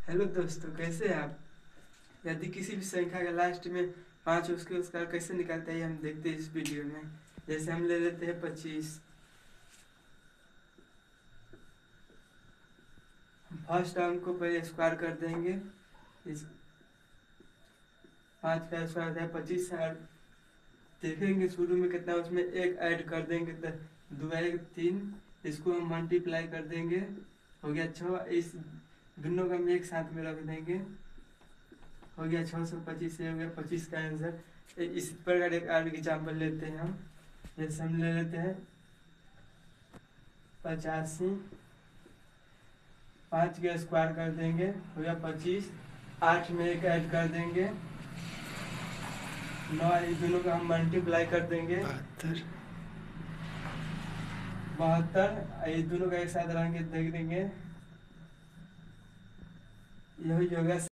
Hello दोस्तों, कैसे हैं आप। यदि किसी भी संख्या के लास्ट में 5 उसके उसका कैसे निकालते हैं हम देखते हैं इस वीडियो में। जैसे हम ले लेते हैं 25। फर्स्ट टर्म को पहले स्क्वायर कर देंगे। इस 5 का स्क्वायर है 25 है। देखेंगे शुरू में कितना, उसमें एक ऐड कर देंगे तो 2 1 3। इसको हम मल्टीप्लाई कर देंगे, हो गया 6। इस दोनों का हम एक साथ में रख देंगे, हो गया 625। ये हो गया 25 का आंसर। इस प्रकार एक और एग्जाम्पल लेते हैं हम। जैसे हम ले लेते हैं 85। 5 का स्क्वायर कर देंगे, हो गया 25। 8 में एक ऐड कर देंगे 9। इस दोनों का हम मल्टीप्लाई कर देंगे 72। इस दोनों का एक साथ रख के देख देंगे, यही होगा